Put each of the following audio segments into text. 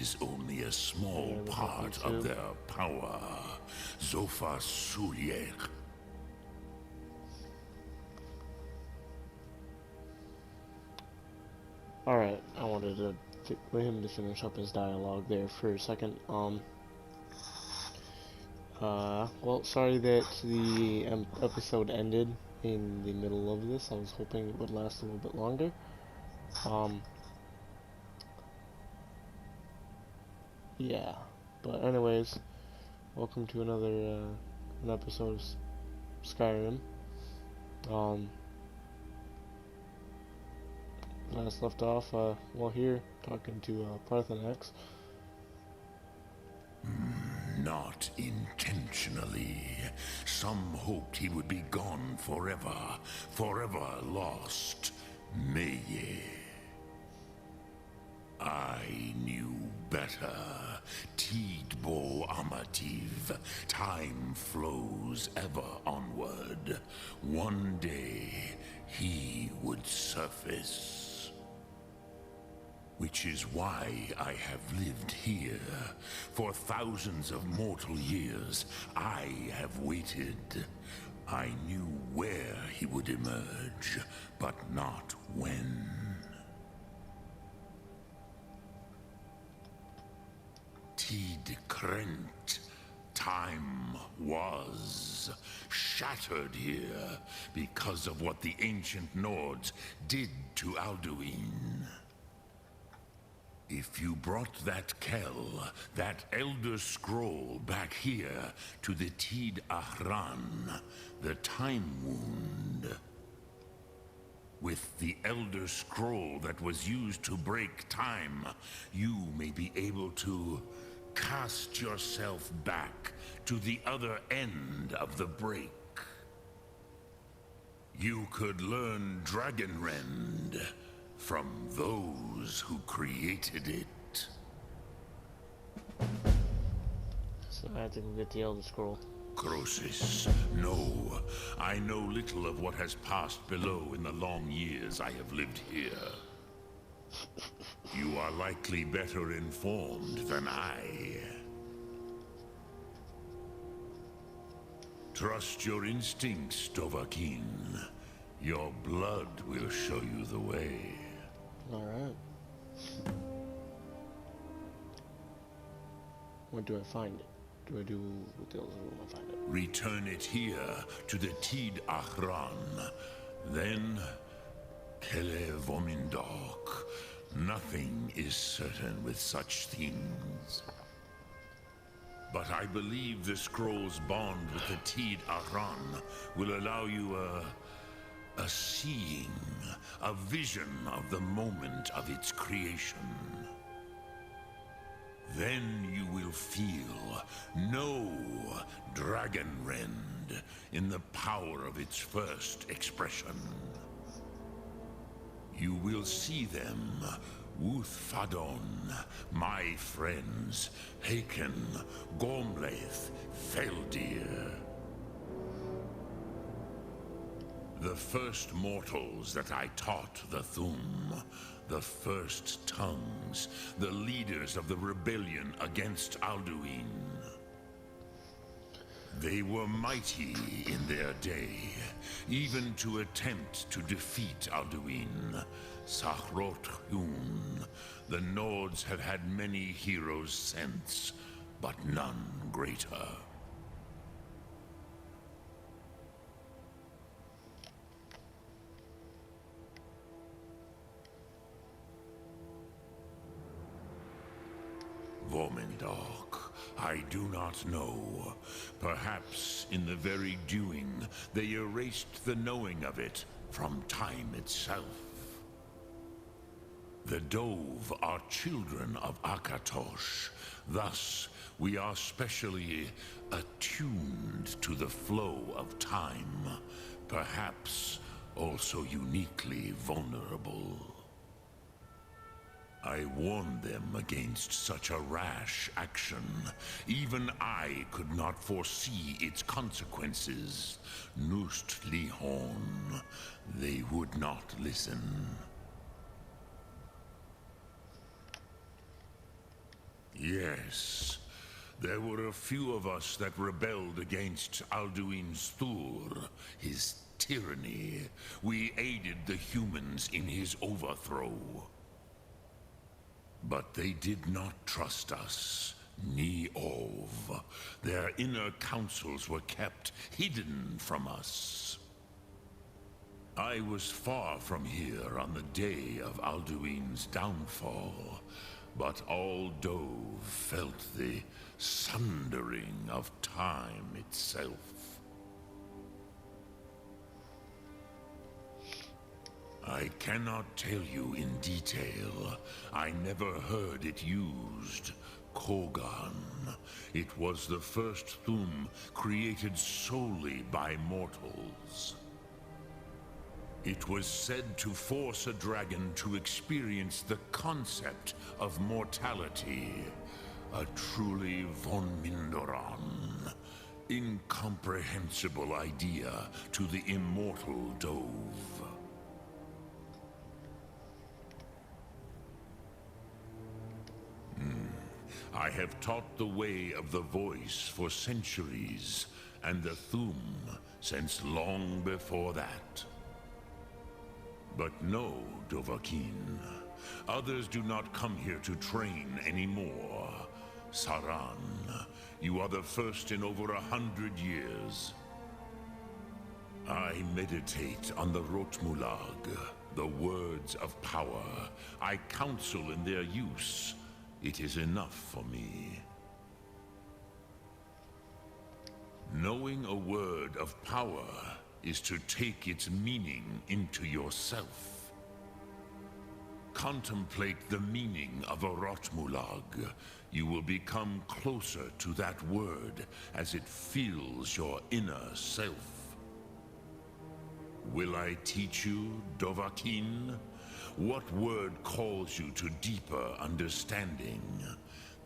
is only a small part of their power. Zofa Sulier. Alright, I wanted to for him to finish up his dialogue there for a second. Well, sorry that the episode ended in the middle of this. I was hoping it would last a little bit longer. Yeah. But anyways, welcome to another an episode of Skyrim. Last left off, well, here talking to Parthenax. Not intentionally. Some hoped he would be gone forever, forever lost. Meye. I knew better. Tidbo Amativ. Time flows ever onward. One day, he would surface. Which is why I have lived here. For thousands of mortal years, I have waited. I knew where he would emerge, but not when. Tid Krent. Time was shattered here because of what the ancient Nords did to Alduin. If you brought that Kell, that Elder Scroll back here to the Tid Ahran, the Time Wound, with the Elder Scroll that was used to break time, you may be able to cast yourself back to the other end of the break. You could learn Dragonrend from those who created it. So I have to go get the Elder Scroll. Crosis, no. I know little of what has passed below in the long years I have lived here. You are likely better informed than I. Trust your instincts, Dovahkiin. Your blood will show you the way. Alright. Where do I find it? Do I do with the Elder Scroll and find it? Return it here to the Tid Ahran. Then, Kele Vomindok. Nothing is certain with such things. But I believe the scroll's bond with the Tid Ahran will allow you a seeing, a vision of the moment of its creation. Then you will feel, know Dragonrend in the power of its first expression. You will see them, Wuthfadon, my friends, Haken, Gormlaith, Feldir. The first mortals that I taught the Thum, the first tongues, the leaders of the rebellion against Alduin. They were mighty in their day, even to attempt to defeat Alduin. Sahrot Hun, the Nords have had many heroes since, but none greater. Vomindok, I do not know. Perhaps in the very doing, they erased the knowing of it from time itself. The Dove are children of Akatosh. Thus, we are specially attuned to the flow of time. Perhaps also uniquely vulnerable. I warned them against such a rash action. Even I could not foresee its consequences. Nust Lihon, they would not listen. Yes. There were a few of us that rebelled against Alduin Thur, his tyranny. We aided the humans in his overthrow. But they did not trust us, ni Ov. Their inner councils were kept hidden from us. I was far from here on the day of Alduin's downfall, but all Dove felt the sundering of time itself. I cannot tell you in detail. I never heard it used. Kogan. It was the first Thum created solely by mortals. It was said to force a dragon to experience the concept of mortality. A truly von Mindoran. Incomprehensible idea to the immortal Dove. I have taught the way of the voice for centuries, and the Thum since long before that. But no, Dovahkiin. Others do not come here to train anymore. Saran, you are the first in over 100 years. I meditate on the Rotmulag, the words of power. I counsel in their use. It is enough for me. Knowing a word of power is to take its meaning into yourself. Contemplate the meaning of a Rotmulag. You will become closer to that word as it fills your inner self. Will I teach you, Dovahkiin? What word calls you to deeper understanding?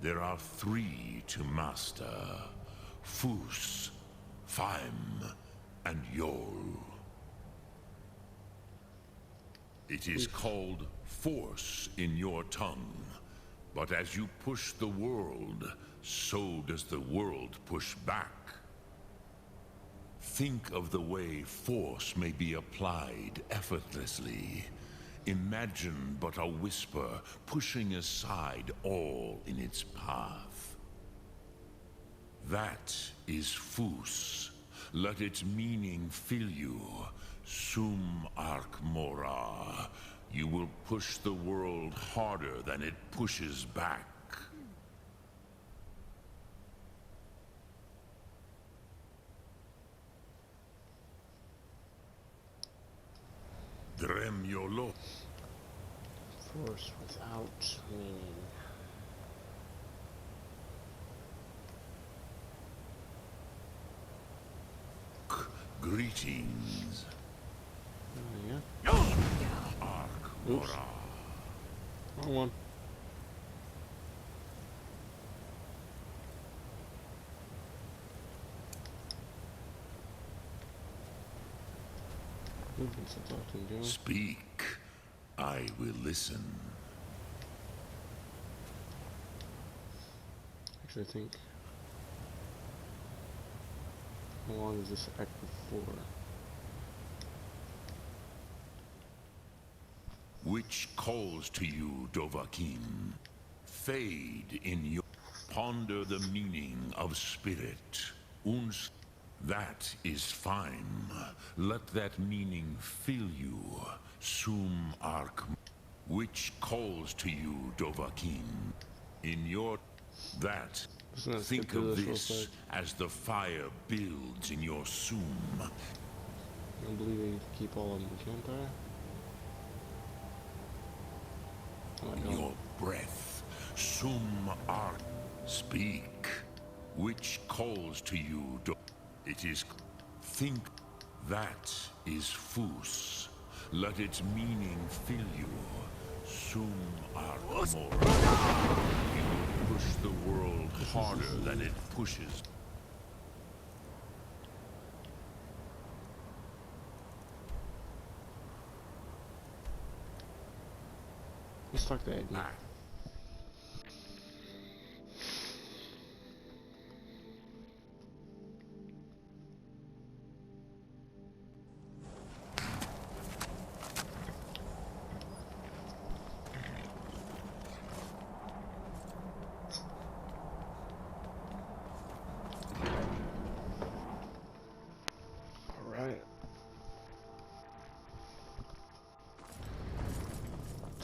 There are 3 to master. Fus, Faim, and Yol. It is called force in your tongue, but as you push the world, so does the world push back. Think of the way force may be applied effortlessly. Imagine but a whisper pushing aside all in its path. That is Fus. Let its meaning fill you. Sum Ark Mora. You will push the world harder than it pushes back. Drem Yolo. Force without meaning. Greetings. Yeah. Ark Oops. Mora. Wrong one. Speak. I will listen. Actually, I think. How long is this act for? Which calls to you, Dovahkiin? Fade in your... Ponder the meaning of spirit. Uns... That is fine. Let that meaning fill you. Sum Ark. Which calls to you, Dovahkiin? In your... That... Think of this as the fire builds in your Sum. I don't believe we keep all of them in the campfire. Oh, Your breath. Sum Ark. Speak. Which calls to you, It is... Think. That is Fus. Let its meaning fill you. Sum Ark Mora. You will push the world harder than it pushes. Let's fuck that.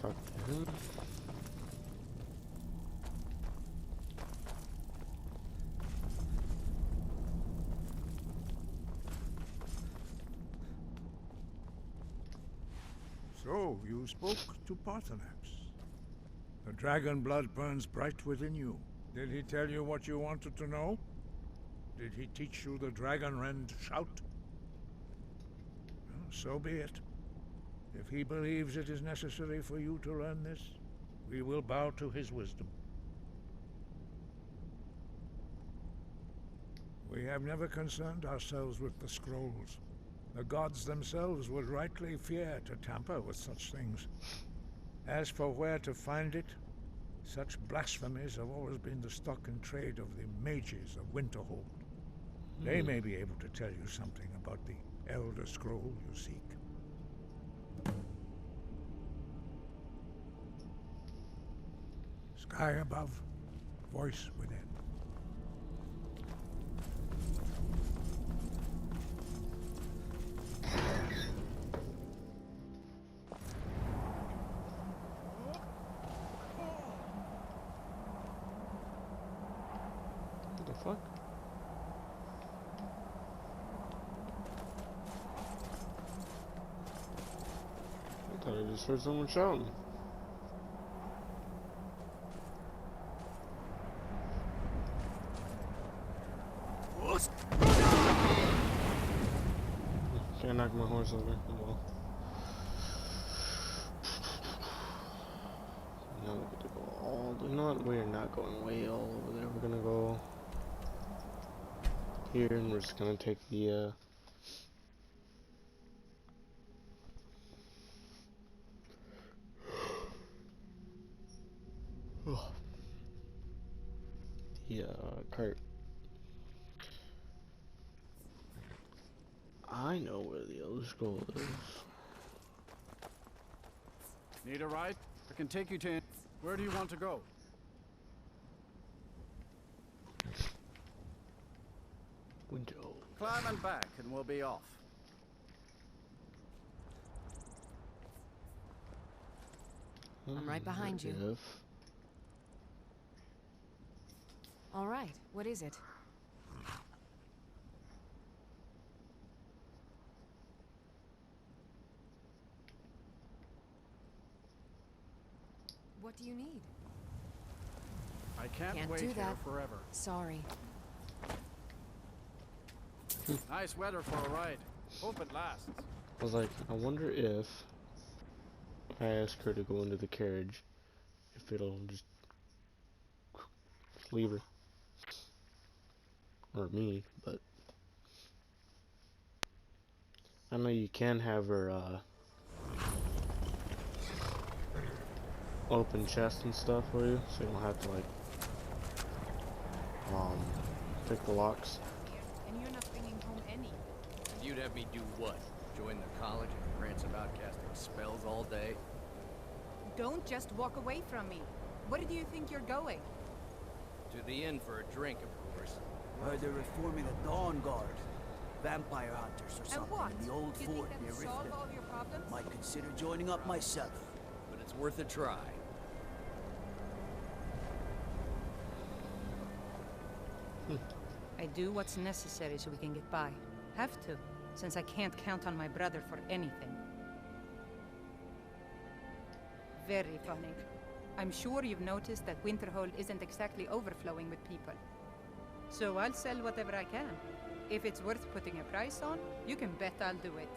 Talk to him. So, you spoke to Parthenax. The dragon blood burns bright within you. Did he tell you what you wanted to know? Did he teach you the dragon rend shout? Well, so be it. If he believes it is necessary for you to learn this, we will bow to his wisdom. We have never concerned ourselves with the scrolls. The gods themselves would rightly fear to tamper with such things. As for where to find it, such blasphemies have always been the stock and trade of the mages of Winterhold. They may be able to tell you something about the Elder Scroll you seek. Sky above, voice within. What the fuck? I thought I just heard someone shouting. Can't knock my horse over. Well. Now we get to go all. You know what? We're not going way all over there. We're gonna go here, and we're just gonna take the cart. I know where the Elder Scroll is. Need a ride? I can take you to... Where do you want to go? Window. Climb and back and we'll be off. I'm right behind you. If. All right, what is it? What do you need? I can't Can't wait do here that. forever. Sorry. Nice weather for a ride. Hope it lasts. I was like, I wonder if I ask her to go into the carriage, if it'll just leave her. Or me, but I know you can have her open chest and stuff for you, so you don't have to like pick the locks. And you're not bringing home any. And you'd have me do what? Join the college and rants about casting spells all day? Don't just walk away from me. Where do you think you're going? To the inn for a drink, of course. Heard they're reforming the Dawn Guard. Vampire hunters or And something what? in the old You fort think near that'll solve Riften. all your problems? Might consider joining up myself. But it's worth a try. I do what's necessary so we can get by. Have to, since I can't count on my brother for anything. Very funny. I'm sure you've noticed that Winterhold isn't exactly overflowing with people. So I'll sell whatever I can. If it's worth putting a price on, you can bet I'll do it.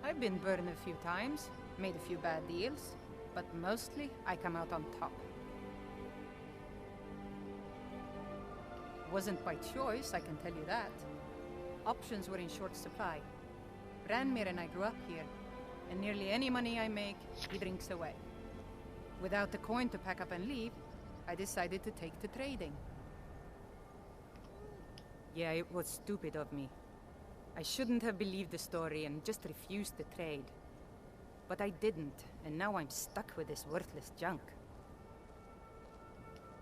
I've been burned a few times, made a few bad deals, but mostly I come out on top. Wasn't by choice, I can tell you that. Options were in short supply. Branmir and I grew up here, and nearly any money I make, he drinks away. Without the coin to pack up and leave, I decided to take to trading. Yeah, it was stupid of me. I shouldn't have believed the story and just refused the trade. But I didn't, and now I'm stuck with this worthless junk.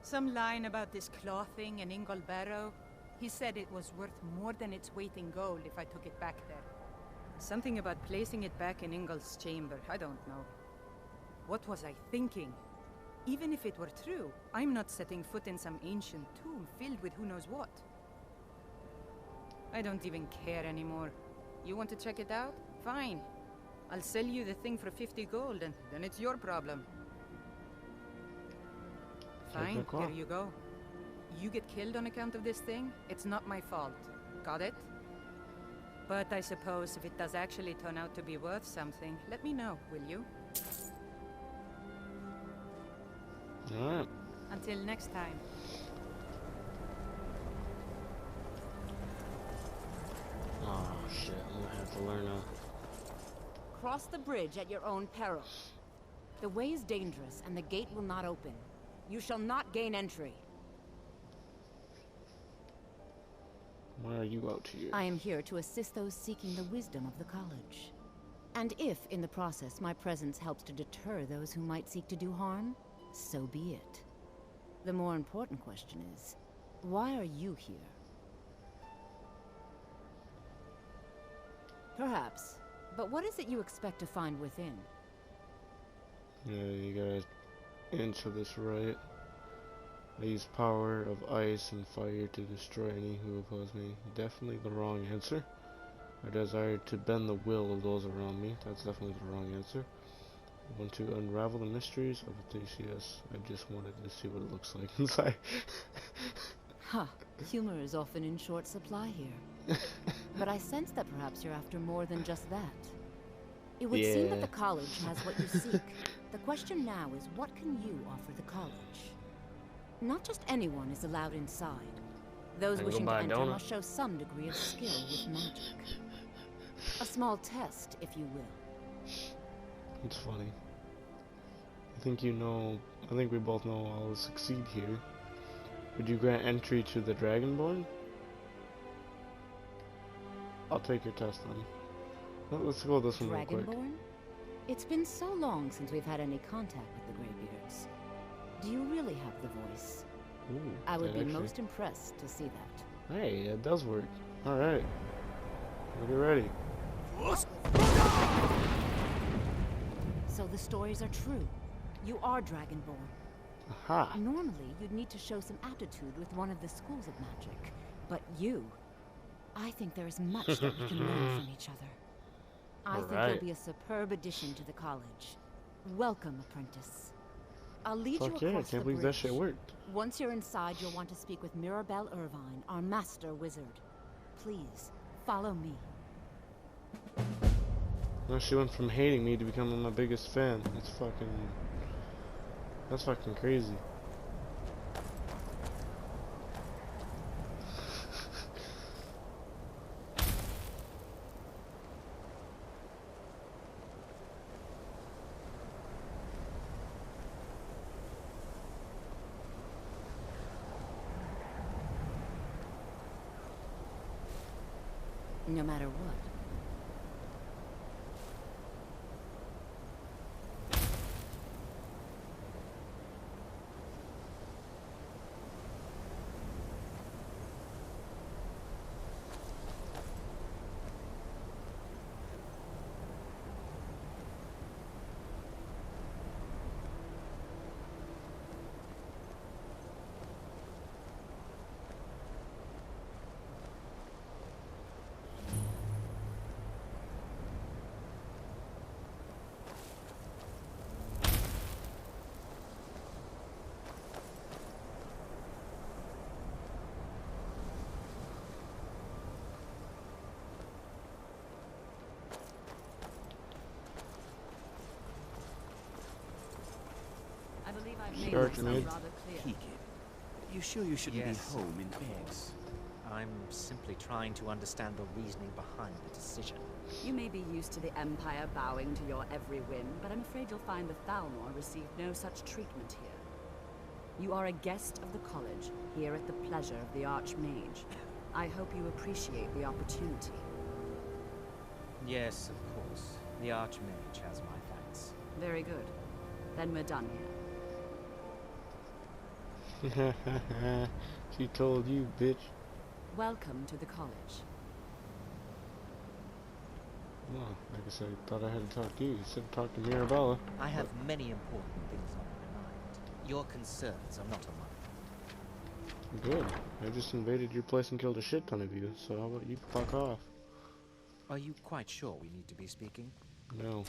Some line about this clothing in Ingol Barrow. He said it was worth more than its weight in gold if I took it back there. Something about placing it back in Ingol's chamber, I don't know. What was I thinking? Even if it were true, I'm not setting foot in some ancient tomb filled with who knows what. I don't even care anymore. You want to check it out? Fine. I'll sell you the thing for 50 gold, and then it's your problem. Fine, here you go. You get killed on account of this thing, it's not my fault. Got it? But I suppose if it does actually turn out to be worth something, let me know, will you? Alright. Until next time. Oh shit, I'm gonna have to learn Cross the bridge at your own peril. The way is dangerous, and the gate will not open. You shall not gain entry. Why are you out here? I am here to assist those seeking the wisdom of the college. And if, in the process, my presence helps to deter those who might seek to do harm, so be it. The more important question is, why are you here? Perhaps. But what is it you expect to find within? Yeah, you gotta answer this right. I use power of ice and fire to destroy any who oppose me. Definitely the wrong answer. I desire to bend the will of those around me. That's definitely the wrong answer. I want to unravel the mysteries of Theseus. I just wanted to see what it looks like inside. Huh. Humor is often in short supply here. But I sense that perhaps you're after more than just that. It would seem that the college has what you seek. The question now is, what can you offer the college? Not just anyone is allowed inside. Those wishing to enter must show some degree of skill with magic. A small test, if you will. It's funny. I think you know, I think we both know I'll succeed here. Would you grant entry to the Dragonborn? I'll take your test then. Well, let's go this one real quick. Dragonborn? It's been so long since we've had any contact with the Greybeards. Do you really have the voice? Ooh, I would be most impressed to see that. Hey, it does work. Alright. We'll get ready. So the stories are true. You are Dragonborn. Aha! Normally, you'd need to show some aptitude with one of the schools of magic. But you... I think there is much that we can learn from each other. I think you'll be a superb addition to the college. Welcome, apprentice. I'll lead you across the bridge. I can't believe that shit worked. Once you're inside, you'll want to speak with Mirabelle Irvine, our master wizard. Please, follow me. No, she went from hating me to becoming my biggest fan. It's fucking... That's fucking crazy. No matter what. I believe I've made myself rather clear. Kid, you sure you shouldn't be home in Yes. I'm simply trying to understand the reasoning behind the decision. You may be used to the Empire bowing to your every whim, but I'm afraid you'll find the Thalmor received no such treatment here. You are a guest of the college, here at the pleasure of the Archmage. I hope you appreciate the opportunity. Yes, of course. The Archmage has my thanks. Very good. Then we're done here. She told you, bitch. Welcome to the college. Oh. Like I said, I thought I had to talk to you. You said talk to Mirabella. I have many important things on my mind. Your concerns are not among them. Good. I just invaded your place and killed a shit ton of you, so how about you fuck off? Are you quite sure we need to be speaking? No.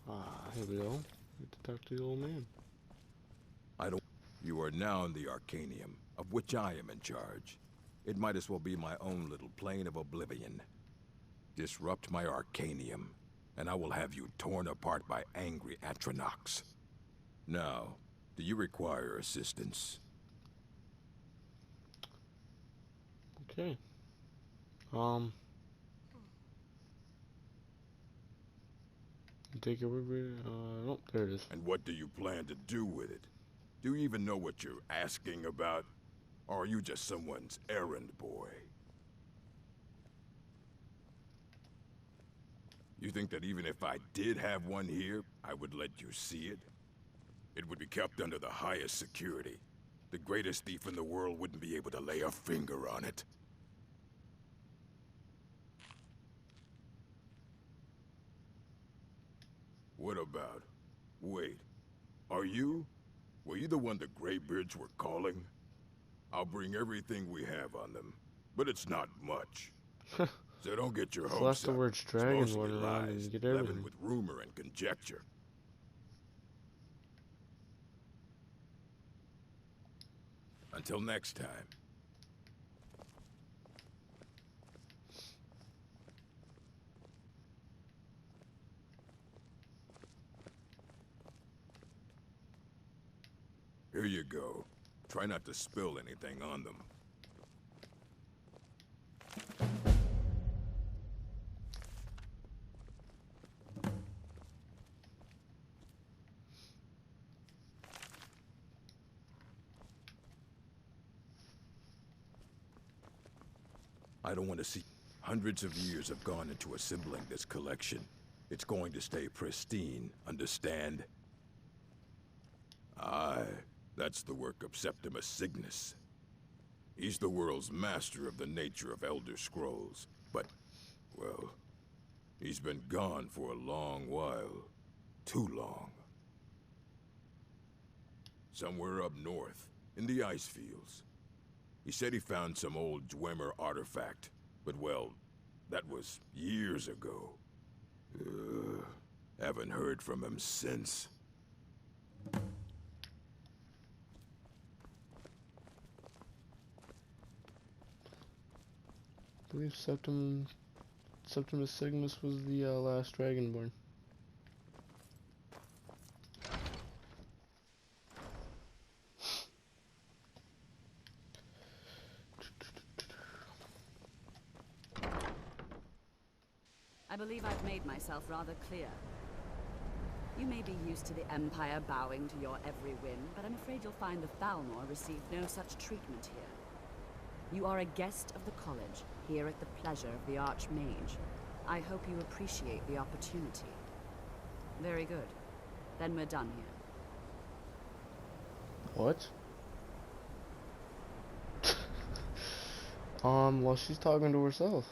Ah, here we go. Get to talk to the old man. You are now in the Arcanium, of which I am in charge. It might as well be my own little plane of oblivion. Disrupt my Arcanium, and I will have you torn apart by angry Atronachs. Now, do you require assistance? Okay. Take it where we oh, there it is. And what do you plan to do with it? Do you even know what you're asking about? Or are you just someone's errand boy? You think that even if I did have one here, I would let you see it? It would be kept under the highest security. The greatest thief in the world wouldn't be able to lay a finger on it. What about? Wait, are you? Were you the one the Greybeards were calling? I'll bring everything we have on them, but it's not much. So don't get your hopes Flash the up. words It's dragon mostly one around lies, and get leavened everything. with rumor and conjecture. Until next time. Here you go. Try not to spill anything on them. I don't want to see. Hundreds of years have gone into assembling this collection. It's going to stay pristine, understand? Aye, that's the work of Septimus Cygnus. He's the world's master of the nature of Elder Scrolls, but, well, he's been gone for a long while. Too long. Somewhere up north, in the ice fields. He said he found some old Dwemer artifact, but well, that was years ago. Haven't heard from him since. I believe Septimus Cygnus was the last Dragonborn. I believe I've made myself rather clear. You may be used to the Empire bowing to your every whim, but I'm afraid you'll find the Thalmor received no such treatment here. You are a guest of the college, here at the pleasure of the Archmage. I hope you appreciate the opportunity. Very good. Then we're done here. What? Well, she's talking to herself.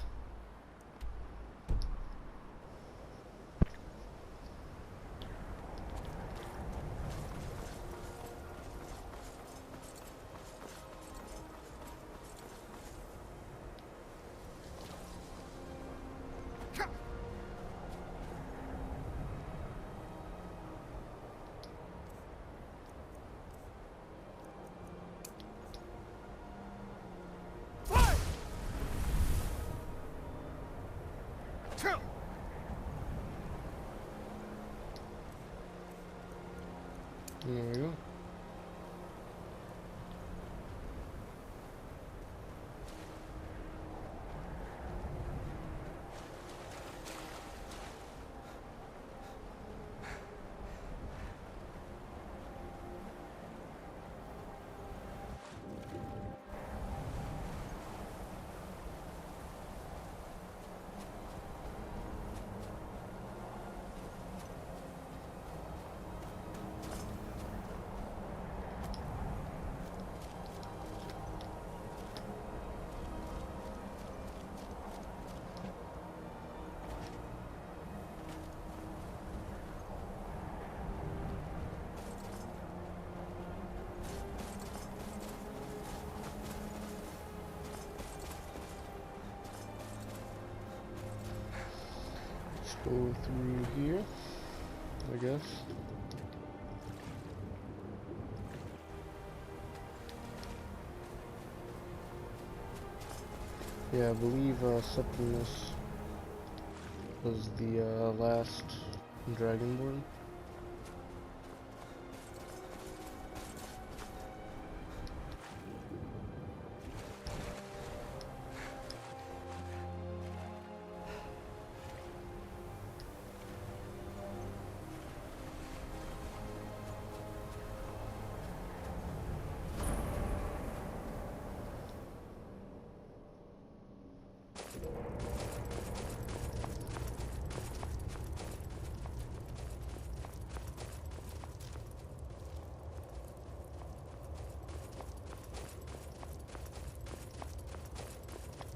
Go through here, I guess. Yeah, I believe Septimus was the last Dragonborn.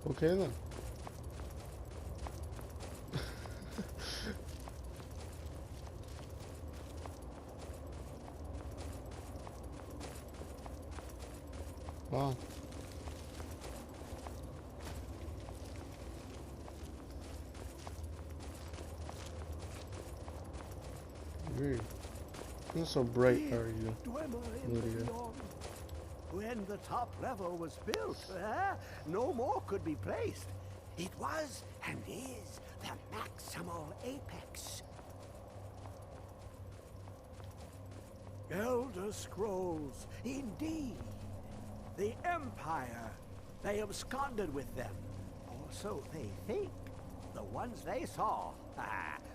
Okay then. Wow. Weird. You're so bright, are you? Lydia? When the top level was built, no more could be placed. It was and is the maximal apex. Elder Scrolls, indeed. The Empire, they absconded with them. Or so they think. The ones they saw,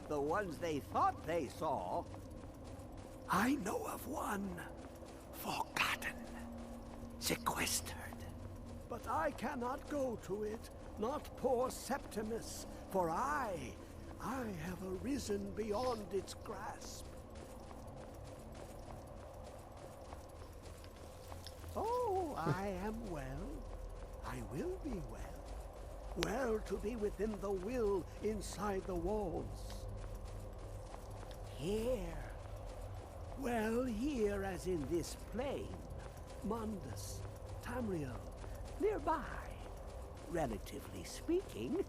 the ones they thought they saw. I know of one, forgotten. Sequestered. But I cannot go to it, not poor Septimus, for I have arisen beyond its grasp. Oh, I am well. I will be well. Well to be within the will inside the walls. Here. Well, here as in this plain. Mundus, Tamriel, nearby, relatively speaking.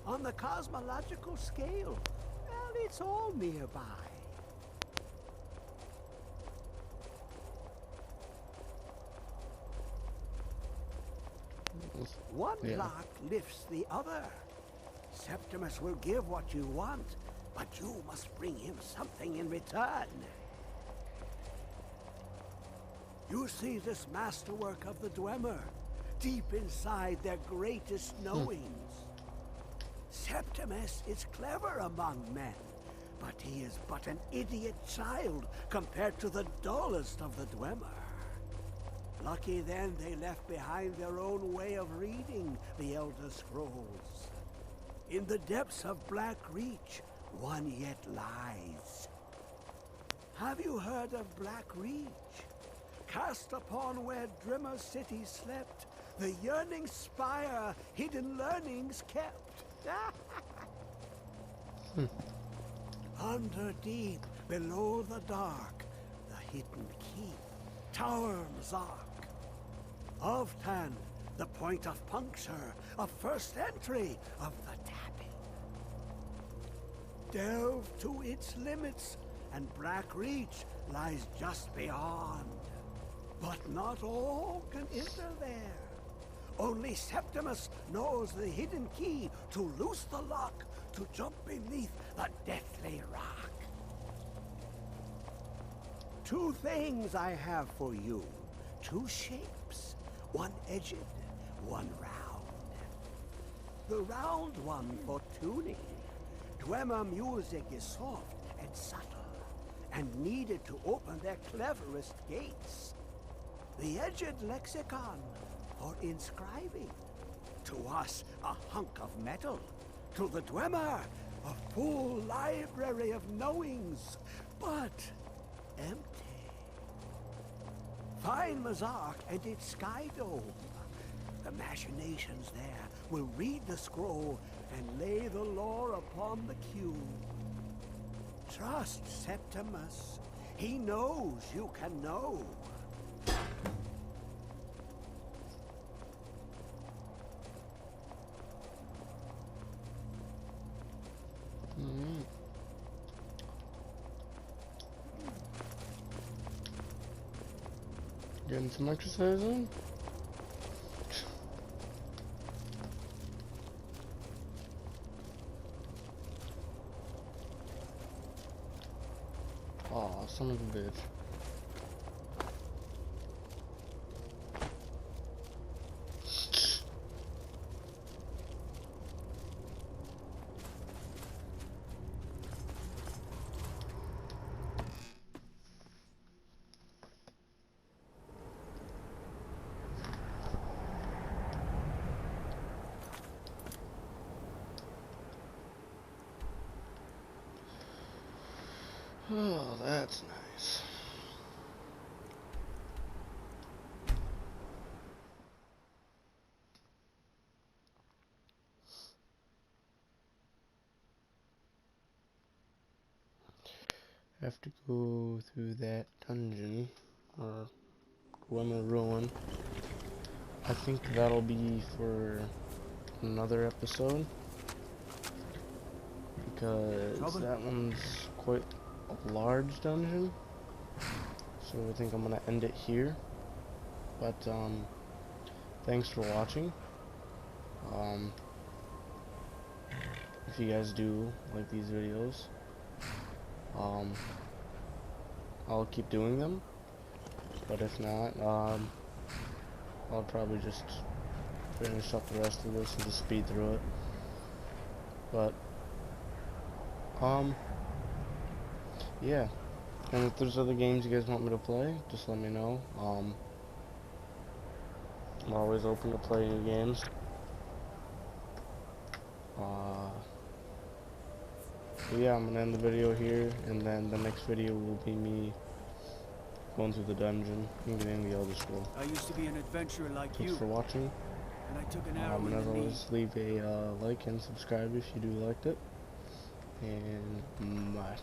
On the cosmological scale, well, it's all nearby. One lot lifts the other. Septimus will give what you want, but you must bring him something in return. You see this masterwork of the Dwemer, deep inside their greatest knowings. Septimus is clever among men, but he is but an idiot child compared to the dullest of the Dwemer. Lucky then they left behind their own way of reading the Elder Scrolls. In the depths of Black Reach, one yet lies. Have you heard of Black Reach? Cast upon where Drimmer City slept, the yearning spire hidden learnings kept. Under deep, below the dark, the hidden keep, Tower Mazark. Of Tan, the point of puncture, of first entry of the tapping. Delve to its limits, and Black Reach lies just beyond. But not all can enter there. Only Septimus knows the hidden key to loose the lock, to jump beneath the deathly rock. Two things I have for you. Two shapes. One edged, one round. The round one for tuning. Dwemer music is soft and subtle, and needed to open their cleverest gates. The edged lexicon for inscribing. To us, a hunk of metal. To the Dwemer, a full library of knowings, but empty. Find Mazark and its sky dome. The machinations there will read the scroll and lay the lore upon the cube. Trust Septimus. He knows you can know. Getting some exercise in? Aw, son of a bitch. Oh, that's nice. Have to go through that dungeon, or Glimmer Ruin. I think that'll be for another episode, because that one's quite a large dungeon, so I think I'm gonna end it here. But thanks for watching. If you guys do like these videos, I'll keep doing them, but if not, I'll probably just finish up the rest of this and just speed through it. But yeah, and if there's other games you guys want me to play, just let me know. I'm always open to play new games. Yeah, I'm gonna end the video here, and then the next video will be me going through the dungeon and getting the Elder Scroll. I used to be an adventurer like Thanks for watching. And I took an arrow And in as the knee. always, leave a like and subscribe if you do liked it. And bye.